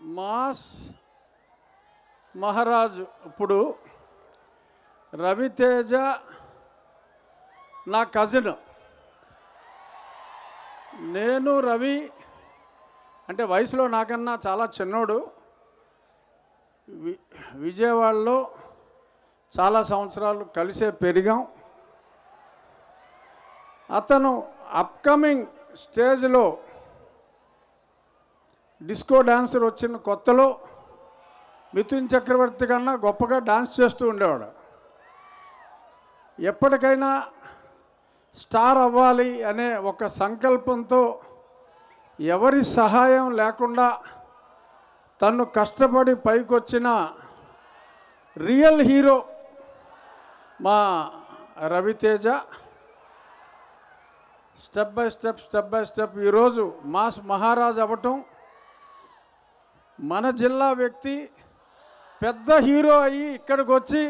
Mass మహారాజు ఇప్పుడు రవితేజ నా కజిన్. నేను రవి అంటే వయసులో నాకన్నా చాలా చిన్నోడు. విజయవాడలో చాలా సంవత్సరాలు కలిసే పెరిగాం. అతను అప్కమింగ్ స్టేజ్లో డిస్కో డాన్సర్ వచ్చిన కొత్తలో మిథున్ చక్రవర్తి కన్నా గొప్పగా డాన్స్ చేస్తూ ఉండేవాడు. ఎప్పటికైనా స్టార్ అవ్వాలి అనే ఒక సంకల్పంతో ఎవరి సహాయం లేకుండా తను కష్టపడి పైకొచ్చిన రియల్ హీరో మా రవితేజ. స్టెప్ బై స్టెప్ ఈరోజు మాస్ మహారాజ్ అవ్వటం, మన జిల్లా వ్యక్తి పెద్ద హీరో అయ్యి ఇక్కడికి వచ్చి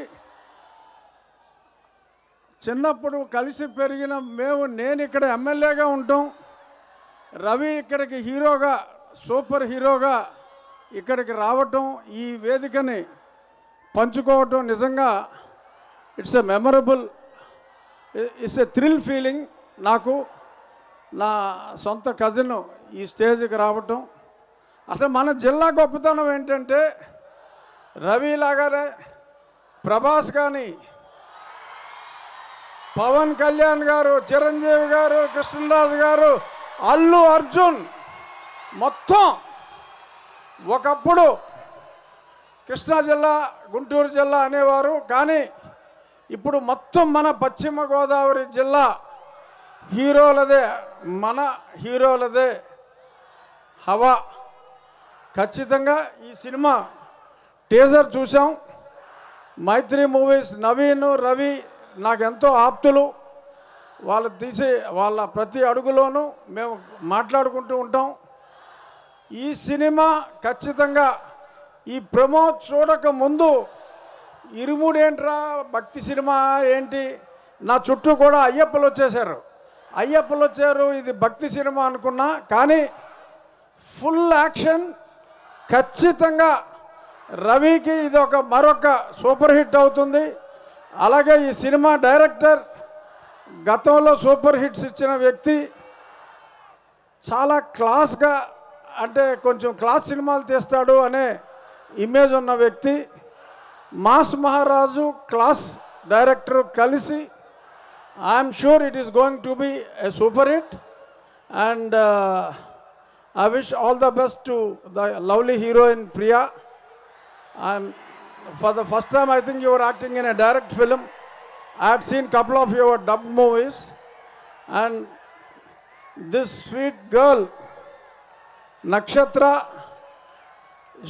చిన్నప్పుడు కలిసి పెరిగిన నేను ఇక్కడ ఎమ్మెల్యేగా ఉంటాం, రవి ఇక్కడికి హీరోగా సూపర్ హీరోగా ఇక్కడికి రావటం, ఈ వేదికని పంచుకోవటం నిజంగా it's a memorable, it's a thrill feeling. నాకు నా సొంత కజిన్ ఈ స్టేజ్కి రావటం, అసలు మన జిల్లా గొప్పతనం ఏంటంటే రవి లాగానే ప్రభాస్ కానీ, పవన్ కళ్యాణ్ గారు, చిరంజీవి గారు, కృష్ణరాజు గారు, అల్లు అర్జున్ మొత్తం ఒకప్పుడు కృష్ణా జిల్లా గుంటూరు జిల్లా అనేవారు, కానీ ఇప్పుడు మొత్తం మన పశ్చిమ గోదావరి జిల్లా హీరోలదే, మన హీరోలదే హవా. ఖచ్చితంగా ఈ సినిమా టీజర్ చూసాం. మైత్రి మూవీస్ నవీన్ రవి నాకెంతో ఆప్తులు. వాళ్ళు తీసి వాళ్ళ ప్రతి అడుగులోనూ మేము మాట్లాడుకుంటూ ఉంటాం. ఈ సినిమా ఖచ్చితంగా ఈ ప్రమోట్ చూడక ముందు ఇరుముడేంట్రా భక్తి సినిమా ఏంటి, నా చుట్టూ కూడా అయ్యప్పలు వచ్చారు, ఇది భక్తి సినిమా అనుకున్నా. కానీ ఫుల్ యాక్షన్, ఖచ్చితంగా రవికి ఇది మరొక సూపర్ హిట్ అవుతుంది. అలాగే ఈ సినిమా డైరెక్టర్ గతంలో సూపర్ హిట్స్ ఇచ్చిన వ్యక్తి, చాలా క్లాస్గా అంటే కొంచెం క్లాస్ సినిమాలు తీస్తాడు అనే ఇమేజ్ ఉన్న వ్యక్తి. మాస్ మహారాజు క్లాస్ డైరెక్టర్ కలిసి I'm sure it is going to be a super hit. And I wish all the best to the lovely heroine Priya. For the first time I think you were acting in a direct film. I had seen couple of your dubbed movies, and this sweet girl Nakshatra,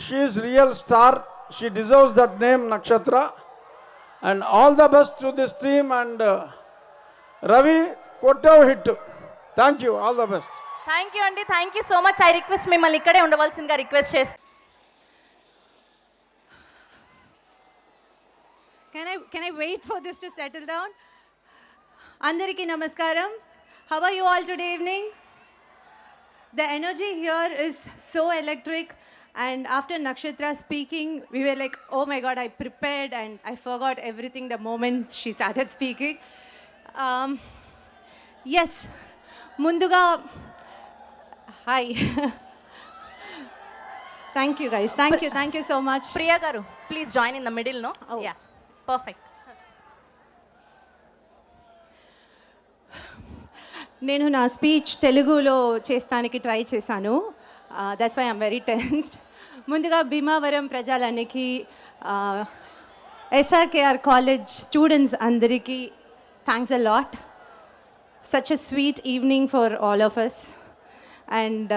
she is real star. She deserves that name, Nakshatra. And all the best to this team. And Ravi, kottav hit. Thank you, all the best. Thank you అండి, thank you so much. I request మిమ్మల్ని ఇక్కడే ఉండవలసిందిగా request చేస్తాను. Can I wait for this to settle down? Andariki namaskaram. How are you all today evening? The energy here is so electric, and after Nakshatra speaking, we were like, oh my God, I prepared and I forgot everything the moment she started speaking. Yes, munduga hi. Thank you guys, thank you so much. Priya garu, please join in the middle, no? Oh yeah, perfect. నేను నా speech తెలుగులో చేస్తానికి try చేశాను. That's why I'm very tensed. ముందుగా భీమావరం ప్రజలనికి, SRKR college students అందరికీ thanks a lot. Such a sweet evening for all of us. And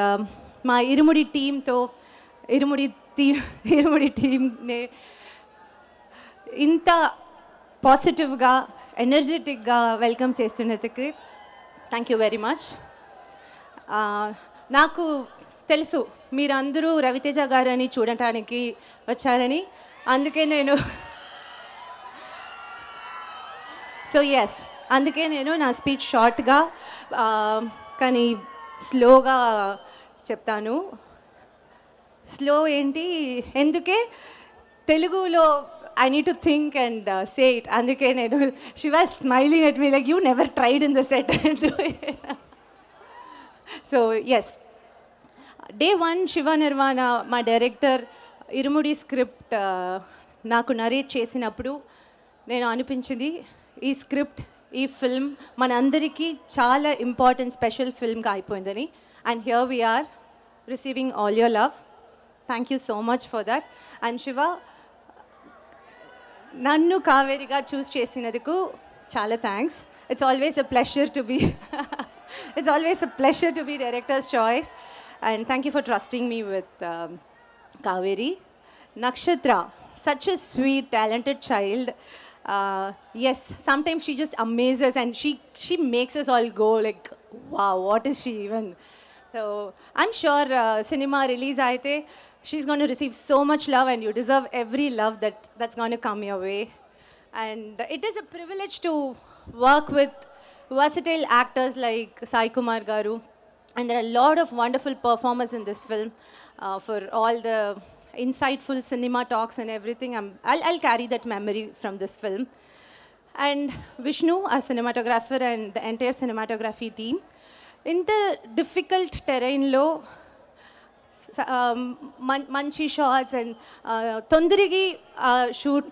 మా ఇరుముడి టీంతో ఇరుముడి టీంని ఇంత పాజిటివ్గా ఎనర్జెటిక్గా వెల్కమ్ చేస్తున్నందుకు థ్యాంక్ యూ వెరీ మచ్. నాకు తెలుసు మీరందరూ రవితేజ గారని చూడటానికి వచ్చారని, అందుకే నేను అందుకే నేను నా స్పీచ్ షార్ట్గా కానీ స్లోగా చెప్తాను. స్లో ఏంటి ఎందుకే తెలుగులో I need to think and say it. అందుకే నేను she was smiling at me like you never tried in the set and do it. So yes, day one Shiva Nirvana మా డైరెక్టర్ ఇరుముడి స్క్రిప్ట్ నాకు నరేట్ చేసినప్పుడు నేను అనిపించింది ఈ స్క్రిప్ట్ ఈ ఫిల్మ్ మనందరికీ చాలా ఇంపార్టెంట్ స్పెషల్ ఫిల్మ్గా అయిపోయిందని. And here we are receiving all your love. Thank you so much for that. And Shiva నన్ను కావేరిగా చూస్ చేసినందుకు చాలా thanks. It's always a pleasure to be it's always a pleasure to be director's choice, and thank you for trusting me with Kaveri. Nakshatra, such a sweet, talented child. Yes, sometimes she just amazes and she makes us all go like, wow, what is she even? So I'm sure cinema release aite she's going to receive so much love, and you deserve every love that's going to come your way. And it is a privilege to work with versatile actors like Sai Kumar Garu, and there are a lot of wonderful performers in this film. For all the insightful cinema talks and everything, I'll carry that memory from this film. And Vishnu, our cinematographer, and the entire cinematography team. In the difficult terrain low, manchi shots and tondrigi shoot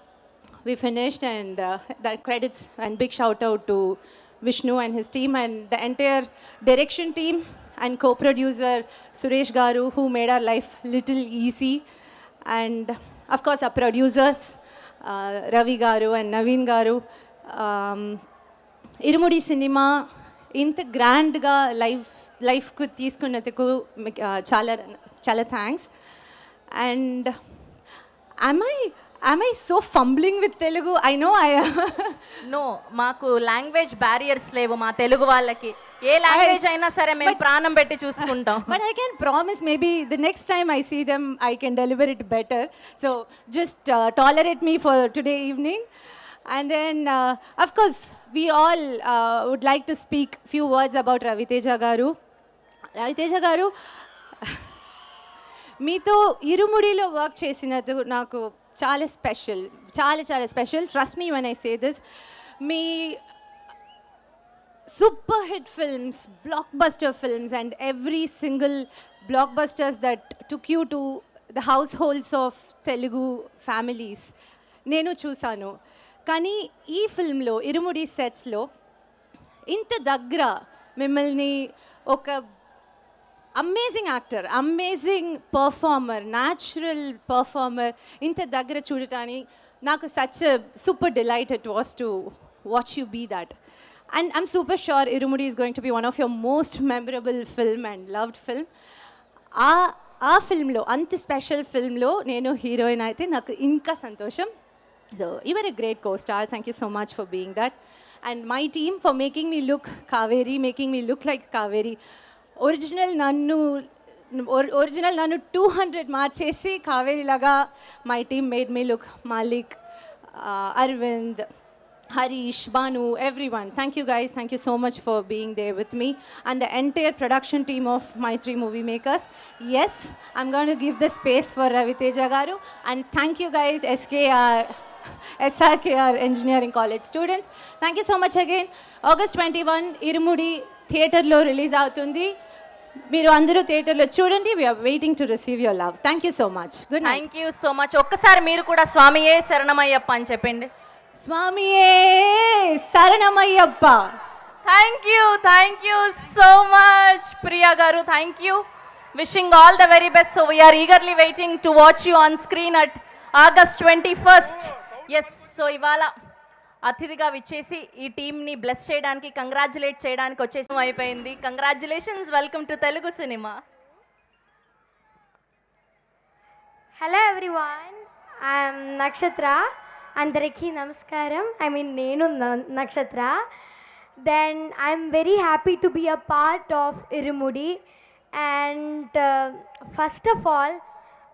we finished, and that credits and big shout out to Vishnu and his team and the entire direction team and co-producer Suresh Garu, who made our life little easy. And of course our producers Ravi Garu and Naveen Garu. Irumudi cinema inta grand ga life ku తీసుకున్నందుకు చాలా thanks. And am I so fumbling with Telugu? I know I am. No, మాకు language barriers లేవు మా తెలుగు వాళ్ళకి. ఏ language అయినా సరే మేము ప్రాణం పెట్టి చూసుకుంటాం. But I can promise maybe the next time I see them I can deliver it better. So just tolerate me for today evening. And then of course we all would like to speak few words about Raviteja Garu. Raviteja Garu, మీతో ఇరుముడిలో work చేసినందుకు నాకు చాలా special, చాలా special. Trust me when I say this. Me super hit films, blockbuster films, and every single blockbusters that took you to the households of Telugu families నేను చూసాను. కానీ ఈ ఫిల్మ్లో ఇరుముడి సెట్స్లో ఇంత దగ్గర మిమ్మల్ని ఒక amazing actor, amazing performer, natural performer ఇంత దగ్గర చూడటానికి నాకు such super delight it was to watch you be that. And I'm super sure Irumudi is going to be one of your most memorable film and loved film. ఆ ఫిల్మ్లో అంత special ఫిల్మ్లో నేను heroine అయితే నాకు ఇంకా సంతోషం. So you were a great co-star. Thank you so much for being that. And my team for making me look Kaveri, making me look like Kaveri. Original నన్ను 200 మార్చేసి కావేరి లాగా my team made me look. Malik, Arvind, Harish, Banu, everyone. Thank you guys. Thank you so much for being there with me. And the entire production team of My Three Movie Makers. Yes, I'm going to give the space for Raviteja Garu. And thank you guys, SRKR Engineering College students. Thank you so much again. August 21, Irumudi థియేటర్లో release అవుతుంది. మీరు అందరూ థియేటర్లో చూడండి. We're waiting to receive your love. Thank you so much. Good night. Thank you so much. ఒక్కసారి మీరు కూడా స్వామియే శరణమయ్యప్ప అని చెప్పండి. స్వామియే శరణమయ్యప్ప. Thank you so much Priya గారు. Thank you. Wishing all the very best. So we're eagerly waiting to watch you on screen at August 21st. Yes, so ఇవాళ అతిథిగా విచ్చేసి ఈ టీమ్ని బ్లెస్ చేయడానికి, కంగ్రాచులేట్ చేయడానికి వచ్చేసి అయిపోయింది. Congratulations. Welcome to Telugu cinema. Hello everyone, I'm Nakshatra. అందరికీ నమస్కారం. నేను Nakshatra. Then I'm very happy to be a part of Irumudi. And first of all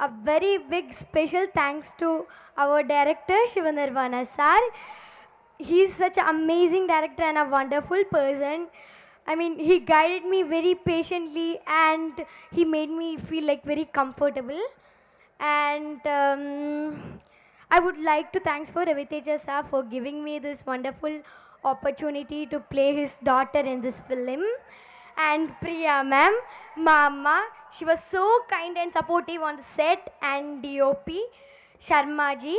a very big special thanks to our director Shiva Nirvana sir. He's such an amazing director and a wonderful person. He guided me very patiently and he made me feel like very comfortable. And I would like to thanks for Raviteja sir for giving me this wonderful opportunity to play his daughter in this film. And Priya ma'am, Mama, she was so kind and supportive on the set. And DOP Sharma ji,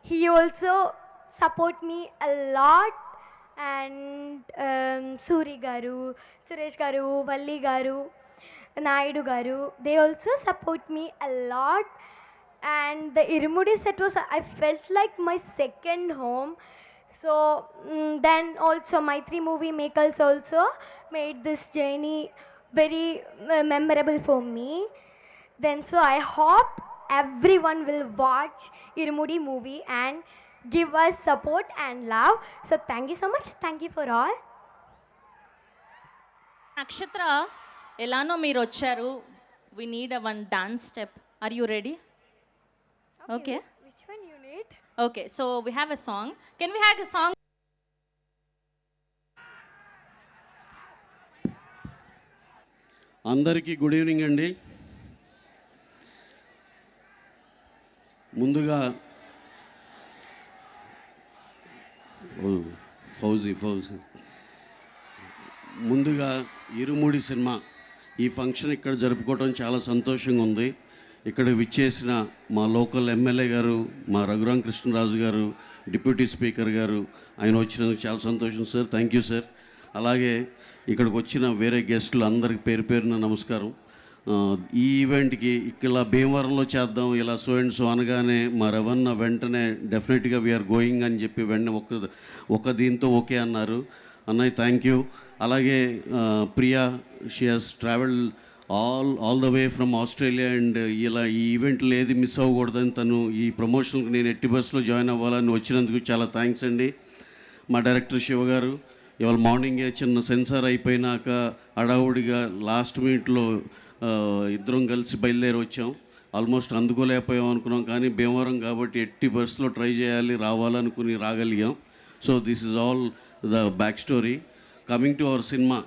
he also support me a lot. And Suri garu, Suresh garu, Valli garu, Naidu garu, they also support me a lot. And the Irumudi set was, I felt like my second home. So then also my 3 movie makers also made this journey very memorable for me. Then so I hope everyone will watch Irumudi movie and give us support and love. So thank you so much. Thank you for all. నక్షత్ర ఎలానో మీరు వచ్చారు. We need a one dance step. Are you ready? Okay. Which one you need? Okay, so we have a song. Can we have a song? అందరికీ good evening అండి. ముందుగా ఫౌజీ ముందుగా ఇరుముడి cinema ఈ function ఇక్కడ జరుపుకోవడం చాలా సంతోషంగా ఉంది. ఇక్కడ విచ్చేసిన మా లోకల్ ఎమ్మెల్యే గారు, మా రఘురామ కృష్ణరాజు గారు, డిప్యూటీ స్పీకర్ గారు, ఆయన వచ్చినందుకు చాలా సంతోషం సార్. Thank you sir. అలాగే ఇక్కడికి వచ్చిన వేరే గెస్టులు అందరికి పేరు పేరున నమస్కారం. ఈ ఈవెంట్కి ఇలా భీమవరంలో చేద్దాం, ఇలా సో అండ్ సో అనగానే మా రవణ వెంటనే డెఫినెట్గా వీఆర్ గోయింగ్ అని చెప్పి వెంటనే ఒక దీంతో ఓకే అన్నారు. అన్నయ్య థ్యాంక్ యూ. అలాగే Priya, she has travelled all the way from Australia. And ఇలా ఈ ఈవెంట్లో ఏది మిస్ అవ్వకూడదని తను ఈ ప్రమోషన్కి నేను ఎట్టి బస్సులో జాయిన్ అవ్వాలని వచ్చినందుకు చాలా థ్యాంక్స్ అండి. మా డైరెక్టర్ శివ గారు ఇవాళ మార్నింగే చిన్న సెన్సార్ అయిపోయినాక హడావుడిగా లాస్ట్ మినిట్లో ఇద్దరం కలిసి బయలుదేరి వచ్చాం. ఆల్మోస్ట్ అందుకోలేకపోయాం అనుకున్నాం, కానీ భీమవరం కాబట్టి ఎట్టి బస్సులో ట్రై చేయాలి, రావాలనుకుని రాగలిగాం. So this is all the back story. Coming to our cinema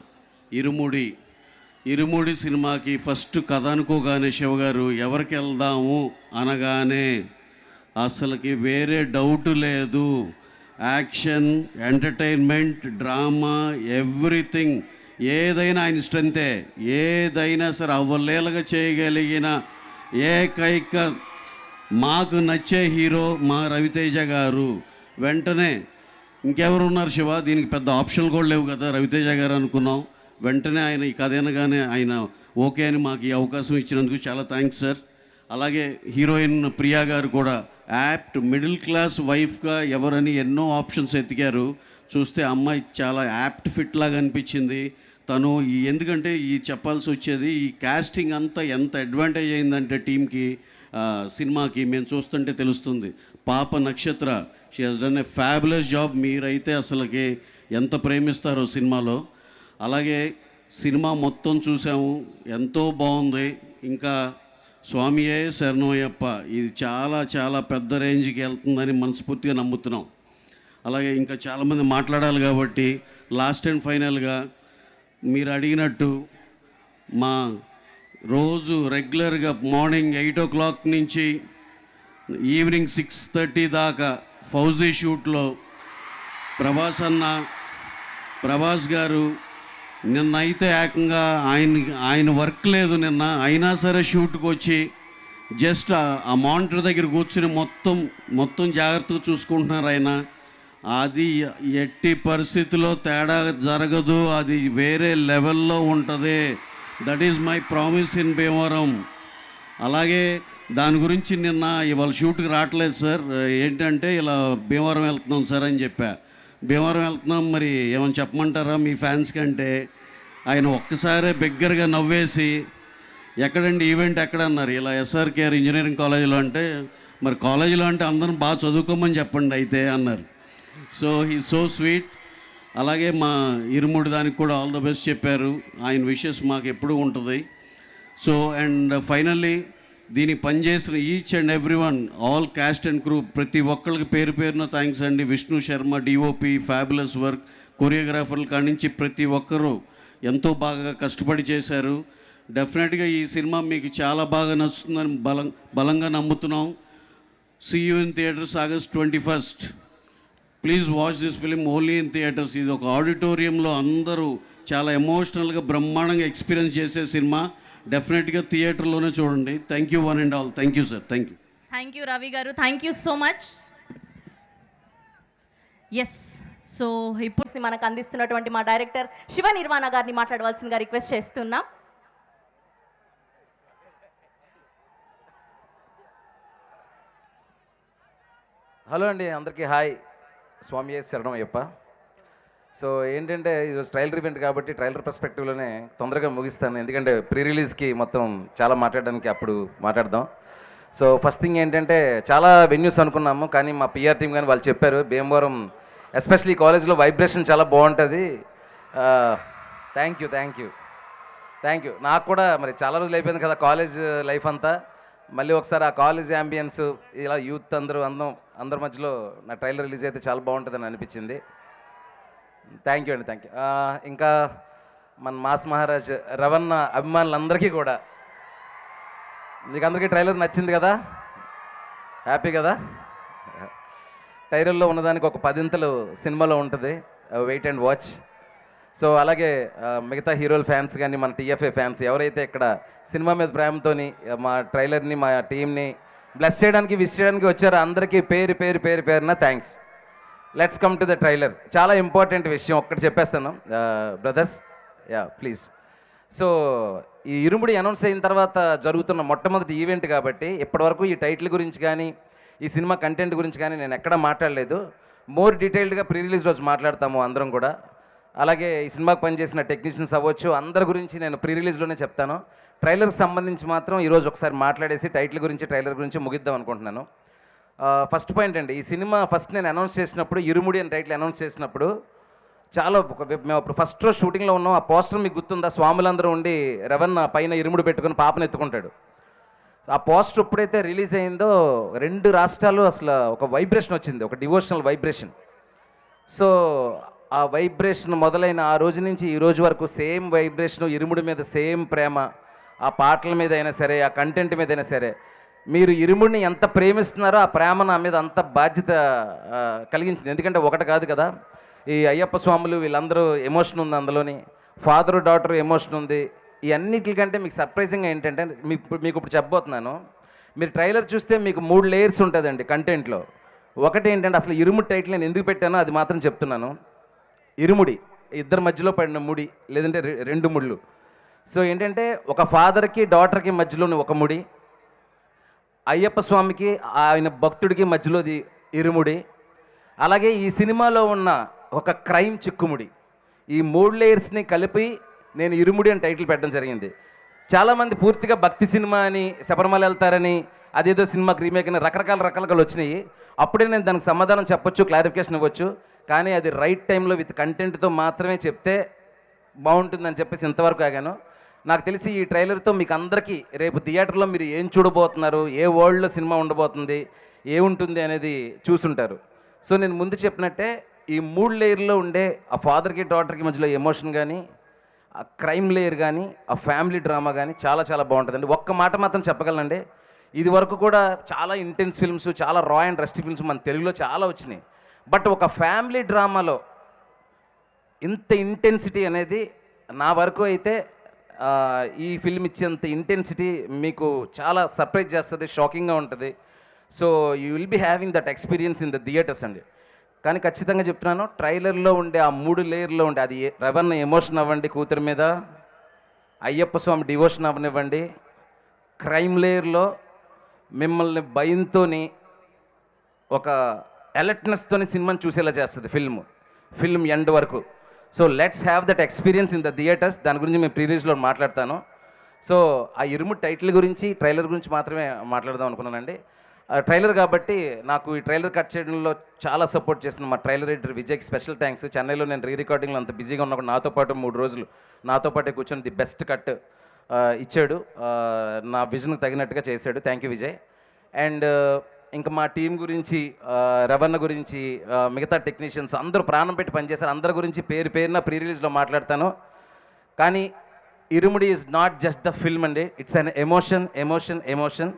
Irumudi సినిమాకి ఫస్ట్ కథ అనుకోగానే శివ గారు ఎవరికి వెళ్దాము అనగానే అసలుకి వేరే డౌట్ లేదు. యాక్షన్, ఎంటర్టైన్మెంట్, డ్రామా, ఎవ్రీథింగ్ ఏదైనా ఆయన స్ట్రెంతే. ఏదైనా సరే అవ్వలేలుగా చేయగలిగిన ఏకైక మాకు నచ్చే హీరో మా రవితేజ గారు. వెంటనే ఇంకెవరు ఉన్నారు శివ, దీనికి పెద్ద ఆప్షన్లు కూడా లేవు కదా, రవితేజ గారు అనుకున్నాం. వెంటనే ఆయన ఈ కథ అనగానే ఆయన ఓకే అని మాకు ఈ అవకాశం ఇచ్చినందుకు చాలా థ్యాంక్స్ సార్. అలాగే హీరోయిన్ ప్రియా గారు కూడా యాప్ట్ మిడిల్ క్లాస్ వైఫ్గా ఎవరని ఎన్నో ఆప్షన్స్ ఎతికారు. చూస్తే అమ్మాయి చాలా యాప్ట్ ఫిట్ లాగా అనిపించింది. తను ఎందుకంటే ఈ చెప్పాల్సి వచ్చేది ఈ కాస్టింగ్ అంతా ఎంత అడ్వాంటేజ్ అయిందంటే టీంకి, సినిమాకి మేము చూస్తుంటే తెలుస్తుంది. పాప నక్షత్ర, she has done a fabulous job. మీరైతే అసలుకి ఎంత ప్రేమిస్తారో సినిమాలో. అలాగే సినిమా మొత్తం చూసాము, ఎంతో బాగుంది. ఇంకా స్వామియే శరణమయ్యప్ప, ఇది చాలా చాలా పెద్ద రేంజ్కి వెళ్తుందని మనస్ఫూర్తిగా నమ్ముతున్నాం. అలాగే ఇంకా చాలామంది మాట్లాడాలి కాబట్టి లాస్ట్ అండ్ ఫైనల్గా మీరు అడిగినట్టు మా రోజు రెగ్యులర్గా మార్నింగ్ 8 o'clock నుంచి ఈవినింగ్ 6:30 దాకా ఫౌజీ షూట్లో ప్రభాస్ గారు నిన్నైతే ఏకంగా ఆయన వర్క్ లేదు నిన్న, అయినా సరే షూట్కి వచ్చి జస్ట్ ఆ మానిటర్ దగ్గర కూర్చుని మొత్తం జాగ్రత్తగా చూసుకుంటున్నారు ఆయన. అది ఎట్టి పరిస్థితిలో తేడా జరగదు, అది వేరే లెవెల్లో ఉంటుంది. That is my promise in Bhimavaram. అలాగే దాని గురించి నిన్న ఇవాళ షూట్కి రావట్లేదు సార్, ఏంటంటే ఇలా భీమవరం వెళ్తున్నాం సార్ అని చెప్పా. భీమవరం వెళ్తున్నాం, మరి ఏమైనా చెప్పమంటారా మీ ఫ్యాన్స్ కంటే ఆయన ఒక్కసారే బిగ్గరగా నవ్వేసి ఎక్కడండి ఈవెంట్ ఎక్కడ అన్నారు. ఇలా SRKR ఇంజనీరింగ్ కాలేజీలో అంటే, మరి కాలేజీలో అంటే అందరం బాగా చదువుకోమని చెప్పండి అయితే అన్నారు. So he so sweet. అలాగే మా ఇరుముడి దానికి కూడా ఆల్ ద బెస్ట్ చెప్పారు. ఆయన విషెస్ మాకు ఎప్పుడూ ఉంటుంది. సో అండ్ ఫైనల్లీ దీనికి పనిచేసిన each and every one, all cast and crew, ప్రతి ఒక్కరికి పేరు పేరున థ్యాంక్స్ అండి. Vishnu Sharma DOP fabulous work, కొరియోగ్రాఫర్ల కాడి నుంచి ప్రతి ఒక్కరూ ఎంతో బాగా కష్టపడి చేశారు. డెఫినెట్గా ఈ సినిమా మీకు చాలా బాగా నచ్చుతుందని బలంగా నమ్ముతున్నాం. See you in theatres August 21st. Please watch this film only in theatres. ఇది ఒక ఆడిటోరియంలో అందరూ చాలా ఎమోషనల్గా బ్రహ్మాండంగా ఎక్స్పీరియన్స్ చేసే సినిమా. డెఫినెట్గా థియేటర్లోనే చూడండి. Thank you one and all. Thank you sir. Thank you. Thank you Ravi గారు, thank you so much. Yes, so ఇప్పుడు మనకు అందిస్తున్నటువంటి మా డైరెక్టర్ శివ నిర్వాణ గారిని మాట్లాడవలసిందిగా రిక్వెస్ట్ చేస్తున్నాం. హలో అండి, అందరికీ హాయ్. స్వామి శరణం అయ్యప్ప. సో ఏంటంటే ఈరోజు ట్రైలర్ ఈవెంట్ కాబట్టి ట్రైలర్ పర్స్పెక్టివ్లోనే తొందరగా ముగిస్తాను, ఎందుకంటే ప్రీ రిలీజ్కి మొత్తం చాలా మాట్లాడడానికి అప్పుడు మాట్లాడదాం. సో ఫస్ట్ థింగ్ ఏంటంటే చాలా వెన్యూస్ అనుకున్నాము, కానీ మా పిఆర్ టీం కానీ వాళ్ళు చెప్పారు భీమవరం ఎస్పెషల్లీ కాలేజ్లో వైబ్రేషన్ చాలా బాగుంటుంది. Thank you. నాకు కూడా మరి చాలా రోజులు అయిపోయింది కదా కాలేజ్ లైఫ్ అంతా, మళ్ళీ ఒకసారి ఆ కాలేజ్ యాంబియన్స్ ఇలా యూత్ అందరి మధ్యలో నా ట్రైలర్ రిలీజ్ అయితే చాలా బాగుంటుందని అనిపించింది. Thank you. ఇంకా మన మాస్ మహారాజ్ రవణ అభిమానులందరికీ కూడా మీకు అందరికీ ట్రైలర్ నచ్చింది కదా, హ్యాపీ కదా. ట్రైలర్లో ఉన్నదానికి ఒక 10 సినిమాలో ఉంటుంది, వెయిట్ అండ్ వాచ్. సో అలాగే మిగతా హీరోల ఫ్యాన్స్ కానీ మన టీఎఫ్ఏ ఫ్యాన్స్ ఎవరైతే ఇక్కడ సినిమా మీద ప్రేమతోని మా ట్రైలర్ని మా టీంని బ్లెస్ చేయడానికి విష్ చేయడానికి వచ్చారో అందరికీ పేరున thanks. Let's come to the trailer. చాలా ఇంపార్టెంట్ విషయం ఒక్కటి చెప్పేస్తాను బ్రదర్స్, ప్లీజ్. సో ఈ ఇరుముడి అనౌన్స్ అయిన తర్వాత జరుగుతున్న మొట్టమొదటి ఈవెంట్ కాబట్టి ఇప్పటివరకు ఈ టైటిల్ గురించి కానీ ఈ సినిమా కంటెంట్ గురించి కానీ నేను ఎక్కడా మాట్లాడలేదు. మోర్ డీటెయిల్డ్గా ప్రీ రిలీజ్ రోజు మాట్లాడతాము అందరం కూడా. అలాగే ఈ సినిమాకి పనిచేసిన టెక్నీషియన్స్ అవ్వచ్చు అందరి గురించి నేను ప్రీ రిలీజ్లోనే చెప్తాను. ట్రైలర్కి సంబంధించి మాత్రం ఈరోజు ఒకసారి మాట్లాడేసి టైటిల్ గురించి ట్రైలర్ గురించి ముగిద్దాం అనుకుంటున్నాను. ఫస్ట్ పాయింట్ అండి, ఈ సినిమా ఫస్ట్ నేను అనౌన్స్ చేసినప్పుడు ఇరుముడి అని టైటిల్ అనౌన్స్ చేసినప్పుడు చాలా మేము అప్పుడు ఫస్ట్ రోజు షూటింగ్లో ఉన్నాం. ఆ పోస్టర్ మీకు గుర్తుందా, స్వాములందరూ ఉండి రవణ పైన ఇరుముడి పెట్టుకుని పాపను ఎత్తుకుంటాడు. ఆ పోస్టర్ ఎప్పుడైతే రిలీజ్ అయిందో 2 రాష్ట్రాలు అసలు ఒక వైబ్రేషన్ వచ్చింది, ఒక డివోషనల్ వైబ్రేషన్. సో ఆ వైబ్రేషన్ మొదలైన ఆ రోజు నుంచి ఈ రోజు వరకు సేమ్ వైబ్రేషన్, ఇరుముడి మీద సేమ్ ప్రేమ, ఆ పాటల మీద అయినా సరే ఆ కంటెంట్ మీద అయినా సరే. మీరు ఇరుముడిని ఎంత ప్రేమిస్తున్నారో ఆ ప్రేమ నా మీద అంత బాధ్యత కలిగించింది. ఎందుకంటే ఒకటి కాదు కదా, ఈ అయ్యప్ప స్వాములు వీళ్ళందరూ ఎమోషన్ ఉంది అందులోని, ఫాదరు డాటర్ ఎమోషన్ ఉంది. ఈ అన్నిటికంటే మీకు సర్ప్రైజింగ్గా ఏంటంటే మీకు ఇప్పుడు చెప్పబోతున్నాను. మీరు ట్రైలర్ చూస్తే మీకు 3 లేయర్స్ ఉంటుందండి కంటెంట్లో. ఒకటి ఏంటంటే అసలు ఇరుముడి టైటిల్ నేను ఎందుకు పెట్టానో అది మాత్రం చెప్తున్నాను. ఇరుముడి ఇద్దరి మధ్యలో పడిన ముడి, లేదంటే 2 ముళ్ళు. సో ఏంటంటే ఒక ఫాదర్కి డాటర్కి మధ్యలోని ఒక ముడి, అయ్యప్ప స్వామికి ఆయన భక్తుడికి మధ్యలోది ఇరుముడి, అలాగే ఈ సినిమాలో ఉన్న ఒక క్రైమ్ చిక్కుముడి. ఈ 3 లేయర్స్ని కలిపి నేను ఇరుముడి అని టైటిల్ పెట్టడం జరిగింది. చాలామంది పూర్తిగా భక్తి సినిమా అని శబరిమల వెళ్తారని అదేదో సినిమాకి రీమేక్ అని రకరకాలుగా వచ్చినాయి. అప్పుడే నేను దానికి సమాధానం చెప్పొచ్చు, క్లారిఫికేషన్ ఇవ్వచ్చు. కానీ అది రైట్ టైంలో విత్ కంటెంట్తో మాత్రమే చెప్తే బాగుంటుందని చెప్పేసి ఇంతవరకు ఆగాను. నాకు తెలిసి ఈ ట్రైలర్తో మీకు అందరికీ రేపు థియేటర్లో మీరు ఏం చూడబోతున్నారు, ఏ వరల్డ్లో సినిమా ఉండబోతుంది, ఏముంటుంది అనేది చూసుంటారు. సో నేను ముందు చెప్పినట్టే ఈ 3 లేయర్లో ఉండే ఆ ఫాదర్కి డాటర్కి మధ్యలో ఎమోషన్ కానీ, ఆ క్రైమ్ లేయర్ కానీ, ఆ ఫ్యామిలీ డ్రామా కానీ చాలా చాలా బాగుంటుందండి. ఒక్క మాట మాత్రం చెప్పగలనండి, ఇది వరకు కూడా చాలా ఇంటెన్స్ ఫిల్మ్స్, చాలా రా అండ్ రస్టీ ఫిల్మ్స్ మన తెలుగులో చాలా వచ్చినాయి. బట్ ఒక ఫ్యామిలీ డ్రామాలో ఇంత ఇంటెన్సిటీ అనేది నా వరకు అయితే ఈ ఫిల్మ్ ఇచ్చేంత ఇంటెన్సిటీ మీకు చాలా సర్ప్రైజ్ చేస్తుంది, షాకింగ్గా ఉంటుంది. So you will be having that experience in the theatres అండి. కానీ ఖచ్చితంగా చెప్తున్నాను, ట్రైలర్లో ఉండే ఆ 3 లేయర్లో ఉండే అది రవణ ఎమోషన్ అవ్వండి కూతురు మీద, అయ్యప్ప స్వామి డివోషన్ అవ్వనివ్వండి, క్రైమ్ లేయర్లో మిమ్మల్ని భయంతోని ఒక అలర్ట్నెస్తోని సినిమాని చూసేలా చేస్తుంది ఫిల్మ్ ఎండ్ వరకు. So let's have that experience in the theatres. దాని గురించి మేము ప్రీ రిలీజ్లో మాట్లాడతాను. సో ఆ ఇరుముడి టైటిల్ గురించి ట్రైలర్ గురించి మాత్రమే మాట్లాడదాం అనుకున్నానండి. ట్రైలర్ కాబట్టి నాకు ఈ ట్రైలర్ కట్ చేయడంలో చాలా సపోర్ట్ చేసిన మా ట్రైలర్ ఎడిటర్ విజయ్కి స్పెషల్ థ్యాంక్స్. చెన్నైలో నేను రికార్డింగ్లో అంత బిజీగా ఉన్నప్పుడు నాతో పాటు 3 రోజులు నాతో పాటే కూర్చొని ది బెస్ట్ కట్ ఇచ్చాడు, నా విజన్కి తగినట్టుగా చేశాడు. Thank you Vijay. అండ్ ఇంకా మా టీం గురించి, రవణ గురించి, మిగతా టెక్నీషియన్స్ అందరూ ప్రాణం పెట్టి పనిచేశారు. అందరి గురించి పేరున ప్రీ రిలీజ్లో మాట్లాడతాను. కానీ Irumudi is not just the film అండి, it's an emotion.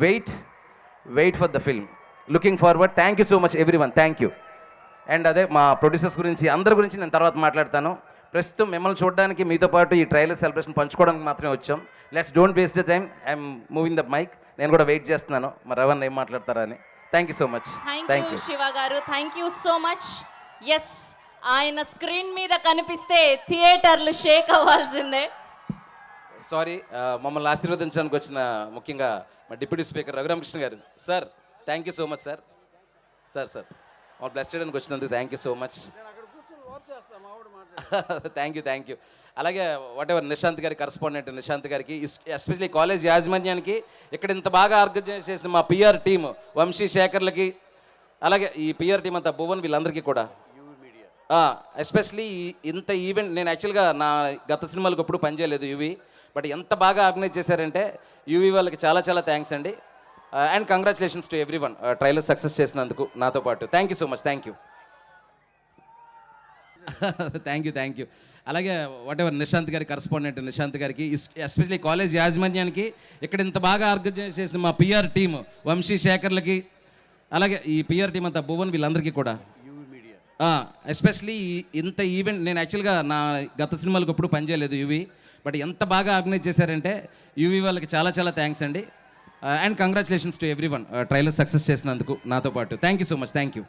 Wait for the film. Looking forward. Thank you so much everyone, thank you. And అదే మా ప్రొడ్యూసర్స్ గురించి అందరి గురించి నేను తర్వాత మాట్లాడతాను. ప్రస్తుతం మిమ్మల్ని చూడడానికి మీతో పాటు ఈ ట్రైలర్ సెలబ్రేషన్ పంచుకోవడానికి మాత్రమే వచ్చాం. Let's don't waste the time. I'm moving the mic. నేను కూడా వెయిట్ చేస్తున్నాను మరి రవణ్ ఏం మాట్లాడతారా అని. Thank you so much. Thank you Shiva గారు, thank you so much. Yes, ఆయన స్క్రీన్ మీద కనిపిస్తే థియేటర్లు షేక్ అవ్వాల్సిందే. సారీ, మమ్మల్ని ఆశీర్వదించడానికి వచ్చిన ముఖ్యంగా మా డిప్యూటీ స్పీకర్ రఘురామకృష్ణ గారు. Sir thank you so much sir. Sir మమ్మల్ని బ్లెస్ చేయడానికి వచ్చినందుకు thank you so much. Thank you. అలాగే వాట్ ఎవర్ నిశాంత్ గారి కరస్పాండెంట్ నిశాంత్ గారికి, ఎస్పెషలీ కాలేజ్ యాజమాన్యానికి, ఇక్కడ ఇంత బాగా ఆర్గనైజ్ చేసిన మా పిఆర్ టీమ్ వంశీ శేఖర్లకి, అలాగే ఈ పిఆర్ టీం అంతా భువన్ వీళ్ళందరికీ కూడా, ఎస్పెషలీ ఇంత ఈవెంట్ నేను యాక్చువల్గా నా గత సినిమాలకు ఎప్పుడు పనిచేయలేదు యూవీ, బట్ ఎంత బాగా ఆర్గనైజ్ చేశారంటే యూవీ వాళ్ళకి చాలా థ్యాంక్స్ అండి. And congratulations to everyone trailer success చేసినందుకు నాతో పాటు. Thank you so much. Thank you. అలాగే వాట్ ఎవర్ నిశాంత్ గారి కరస్పాండెంట్ నిశాంత్ గారికి, ఎస్పెషలీ కాలేజ్ యాజమాన్యానికి, ఇక్కడ ఇంత బాగా ఆర్గనైజ్ చేసిన మా పిఆర్ టీమ్ వంశీ శేఖర్లకి, అలాగే ఈ పిఆర్ టీం అంతా భువన్ వీళ్ళందరికీ కూడా, ఎస్పెషలీ ఇంత ఈవెంట్ నేను యాక్చువల్గా నా గత సినిమాలకు ఎప్పుడు పనిచేయలేదు యూవీ, బట్ ఎంత బాగా ఆర్గనైజ్ చేశారంటే యూవీ వాళ్ళకి చాలా థ్యాంక్స్ అండి. And congratulations to everyone trailer success చేసినందుకు నాతో పాటు. Thank you so much. Thank you.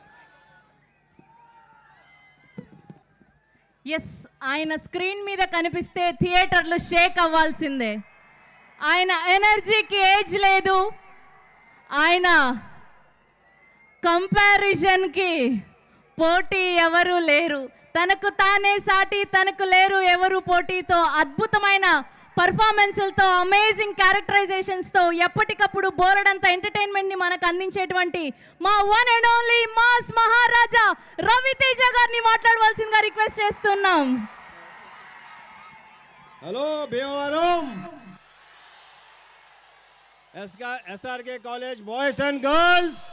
Yes, ఆయన స్క్రీన్ మీద కనిపిస్తే థియేటర్లు షేక్ అవ్వాల్సిందే. ఆయన ఎనర్జీకి ఏజ్ లేదు, ఆయన కంపారిజన్కి పోటీ ఎవరు లేరు, తనకు తానే సాటి తనకు లేరు ఎవరు పోటీతో అద్భుతమైన పర్ఫార్మెన్స్లతో, అమేజింగ్ క్యారెక్టరైజేషన్స్తో ఎప్పటికప్పుడు బోలెడంత ఎంటర్టైన్మెంట్ని మనకు అందించేటువంటి మా వన్ అండ్ ఓన్లీ మాస్ మహారాజా రవితేజ గారిని మాట్లాడవలసిందిగా రిక్వెస్ట్ చేస్తున్నాం. Hello Bhimavaram SRK college boys and girls,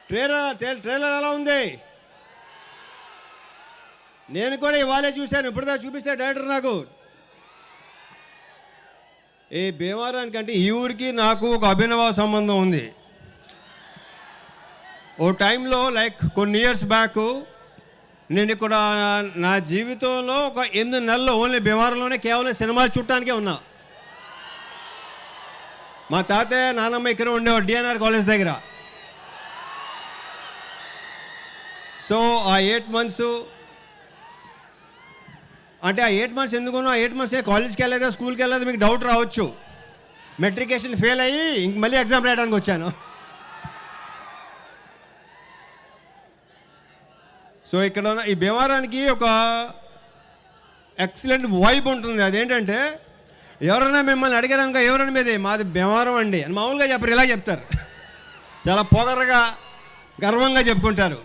trailer ఎలా ఉంది? నేను కూడా ఇవాళే చూశాను, ఇప్పుడుదా చూపిస్తే డైరెక్టర్ నాకు. ఈ భీమవరానికి అంటే ఈ ఊరికి నాకు ఒక అభినవ సంబంధం ఉంది. ఓ టైంలో లైక్ కొన్ని ఇయర్స్ బ్యాక్ నేను ఇక్కడ నా జీవితంలో ఒక 8 నెలలు ఓన్లీ భీమవరంలోనే కేవలం సినిమాలు చూడటానికే ఉన్నా. మా తాతయ్య నాన్నమ్మ ఇక్కడ ఉండేవాడు డిఎన్ఆర్ కాలేజ్ దగ్గర. సో ఆ 8 మంత్స్ అంటే ఆ 8 మంత్స్ ఎందుకున్నా, 8 మంత్స్ కాలేజ్కి వెళ్ళలేదా స్కూల్కి వెళ్ళలేదు మీకు డౌట్ రావచ్చు. మెట్రికేషన్ ఫెయిల్ అయ్యి ఇంక మళ్ళీ ఎగ్జామ్ రాయడానికి వచ్చాను. సో ఇక్కడ ఉన్న ఈ భీమవరానికి ఒక ఎక్సలెంట్ వైబ్ ఉంటుంది. అదేంటంటే ఎవరైనా మిమ్మల్ని అడిగారనుకో ఎవరైనా మీదే మాది భీమవరం అండి అని మామూలుగా చెప్పరు, ఇలా చెప్తారు. చాలా పొగరగా గర్వంగా చెప్పుకుంటారు.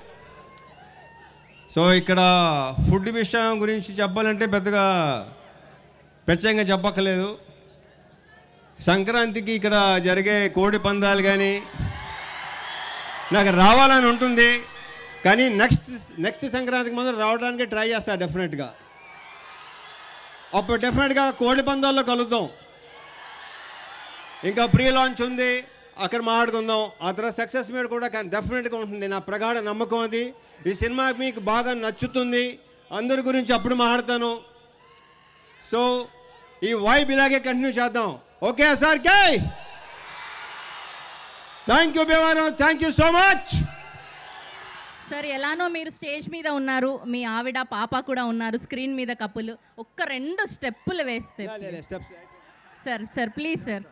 సో ఇక్కడ ఫుడ్ విషయం గురించి చెప్పాలంటే పెద్దగా ప్రత్యేకంగా చెప్పక్కర్లేదు. సంక్రాంతికి ఇక్కడ జరిగే కోడి పందాలు కానీ నాకు రావాలని ఉంటుంది, కానీ నెక్స్ట్ సంక్రాంతికి ముందు రావడానికి ట్రై చేస్తా డెఫినెట్గా. అప్పుడు డెఫినెట్గా కోడి పందాల్లో కలుద్దాం. ఇంకా ప్రీ లాంచ్ ఉంది, అక్కడ మాట్లాడుకుందాం. ఆ తర్వాత సక్సెస్ మీద కూడా డెఫినెట్గా ఉంటుంది, నా ప్రగాఢ నమ్మకం అది. ఈ సినిమా మీకు బాగా నచ్చుతుంది, అందరి గురించి అప్పుడు మాట్లాడతాను. సో ఈ వైబ్ ఇలాగే కంటిన్యూ చేద్దాం. Okay sir, K thank you Bhimavaram, thank you so much. Sir, ఎలానో మీరు స్టేజ్ మీద ఉన్నారు, మీ ఆవిడ పాప కూడా ఉన్నారు స్క్రీన్ మీద కప్పులు, ఒక్క 2 స్టెప్పులు వేస్తే sir please sir.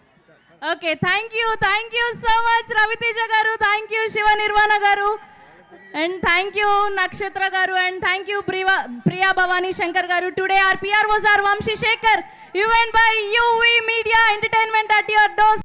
Okay, thank you so much Raviteja garu, thank you Shiva Nirvana గారు, అండ్ థ్యాంక్ యూ నక్షత్ర గారు, and thank you Priya Bhavani Shankar గారు. Today our PR was our Vamshi Shekhar, event by UV Media Entertainment at your doors.